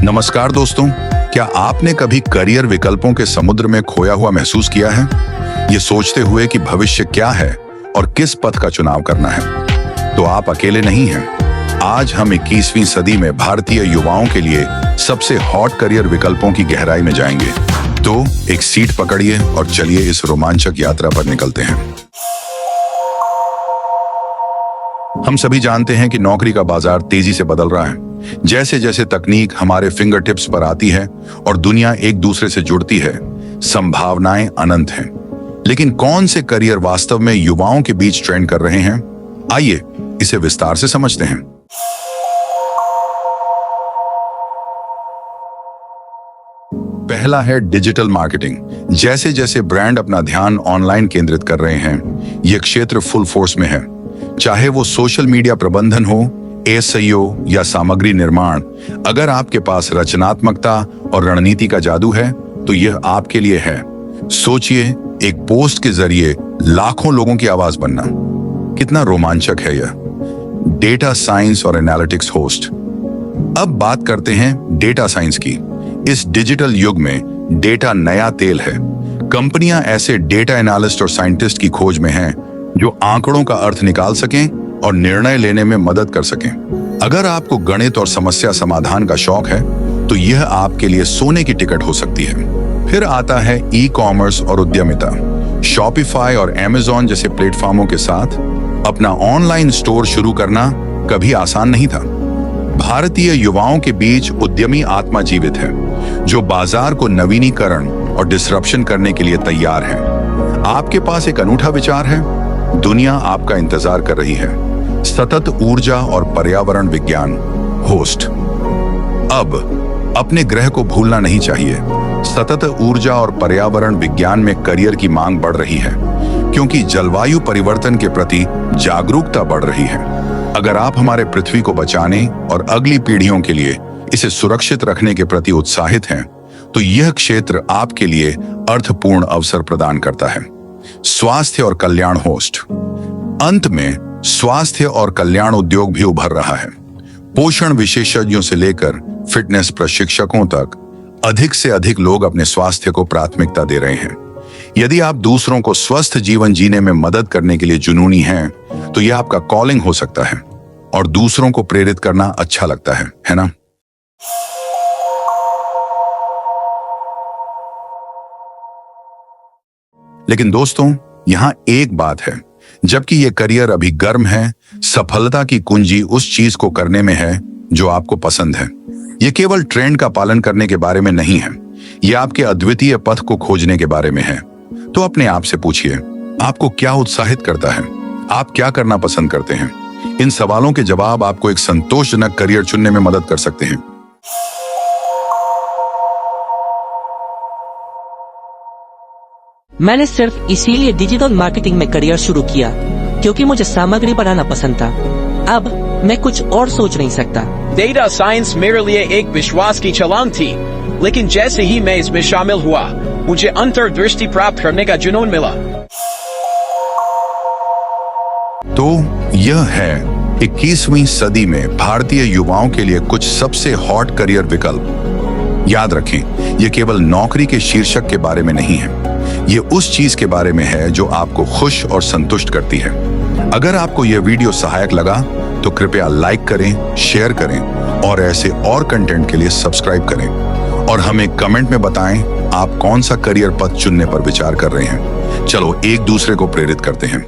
नमस्कार दोस्तों, क्या आपने कभी करियर विकल्पों के समुद्र में खोया हुआ महसूस किया है? ये सोचते हुए कि भविष्य क्या है और किस पथ का चुनाव करना है। तो आप अकेले नहीं हैं। आज हम 21वीं सदी में भारतीय युवाओं के लिए सबसे हॉट करियर विकल्पों की गहराई में जाएंगे। तो एक सीट पकड़िए और चलिए इस रोमांचक यात्रा पर निकलते हैं। हम सभी जानते हैं कि नौकरी का बाजार तेजी से बदल रहा है। जैसे जैसे तकनीक हमारे फिंगर टिप्स पर आती है और दुनिया एक दूसरे से जुड़ती है, संभावनाएं अनंत हैं। लेकिन कौन से करियर वास्तव में युवाओं के बीच ट्रेंड कर रहे हैं? आइए इसे विस्तार से समझते हैं। पहला है डिजिटल मार्केटिंग। जैसे जैसे ब्रांड अपना ध्यान ऑनलाइन केंद्रित कर रहे हैं, यह क्षेत्र फुल फोर्स में है। चाहे वो सोशल मीडिया प्रबंधन हो, एसईओ या सामग्री निर्माण, अगर आपके पास रचनात्मकता और रणनीति का जादू है तो यह आपके लिए है। सोचिए, एक पोस्ट के जरिए लाखों लोगों की आवाज बनना, कितना रोमांचक है यह। डेटा साइंस और एनालिटिक्स होस्ट। अब बात करते हैं डेटा साइंस की। इस डिजिटल युग में डेटा नया तेल है। कंपनियां ऐसे डेटा एनालिस्ट और साइंटिस्ट की खोज में हैं जो आंकड़ों का अर्थ निकाल सकें और निर्णय लेने में मदद कर सकें। अगर आपको गणित और समस्या समाधान का शौक है तो यह आपके लिए सोने की टिकट हो सकती है। फिर आता है ई कॉमर्स और उद्यमिता। शॉपिफाई और अमेज़न जैसे प्लेटफॉर्मों के साथ अपना ऑनलाइन स्टोर शुरू करना कभी आसान नहीं था। भारतीय युवाओं के बीच उद्यमी आत्मा जीवित है, जो बाजार को नवीनीकरण और डिसरप्शन करने के लिए तैयार है। आपके पास एक अनूठा विचार है, दुनिया आपका इंतजार कर रही है। सतत ऊर्जा और पर्यावरण विज्ञान होस्ट। अब अपने ग्रह को भूलना नहीं चाहिए। सतत ऊर्जा और पर्यावरण विज्ञान में करियर की मांग बढ़ रही है, क्योंकि जलवायु परिवर्तन के प्रति जागरूकता बढ़ रही है। अगर आप हमारे पृथ्वी को बचाने और अगली पीढ़ियों के लिए इसे सुरक्षित रखने के प्रति उत्साहित हैं, तो यह क्षेत्र आपके लिए अर्थपूर्ण अवसर प्रदान करता है। स्वास्थ्य और कल्याण होस्ट। अंत में स्वास्थ्य और कल्याण उद्योग भी उभर रहा है। पोषण विशेषज्ञों से लेकर फिटनेस प्रशिक्षकों तक अधिक से अधिक लोग अपने स्वास्थ्य को प्राथमिकता दे रहे हैं। यदि आप दूसरों को स्वस्थ जीवन जीने में मदद करने के लिए जुनूनी हैं, तो यह आपका कॉलिंग हो सकता है और दूसरों को प्रेरित करना अच्छा लगता है ना? लेकिन दोस्तों, यहां एक बात है, जबकि ये करियर अभी गर्म है, सफलता की कुंजी उस चीज को करने में है जो आपको पसंद है। ये केवल ट्रेंड का पालन करने के बारे में नहीं है, ये आपके अद्वितीय पथ को खोजने के बारे में है। तो अपने आप से पूछिए, आपको क्या उत्साहित करता है? आप क्या करना पसंद करते हैं? इन सवालों के जवाब आपको एक संतोषजनक करियर चुनने में मदद कर सकते हैं। मैंने सिर्फ इसीलिए डिजिटल मार्केटिंग में करियर शुरू किया क्योंकि मुझे सामग्री बनाना पसंद था। अब मैं कुछ और सोच नहीं सकता। डेटा साइंस मेरे लिए एक विश्वास की छलांग थी, लेकिन जैसे ही मैं इसमें शामिल हुआ, मुझे अंतर्दृष्टि प्राप्त करने का जुनून मिला। तो यह है 21वीं सदी में भारतीय युवाओं के लिए कुछ सबसे हॉट करियर विकल्प। याद रखें, यह केवल नौकरी के शीर्षक के बारे में नहीं है, ये उस चीज के बारे में है जो आपको खुश और संतुष्ट करती है। अगर आपको यह वीडियो सहायक लगा तो कृपया लाइक करें, शेयर करें और ऐसे और कंटेंट के लिए सब्सक्राइब करें। और हमें कमेंट में बताएं आप कौन सा करियर पथ चुनने पर विचार कर रहे हैं। चलो एक दूसरे को प्रेरित करते हैं।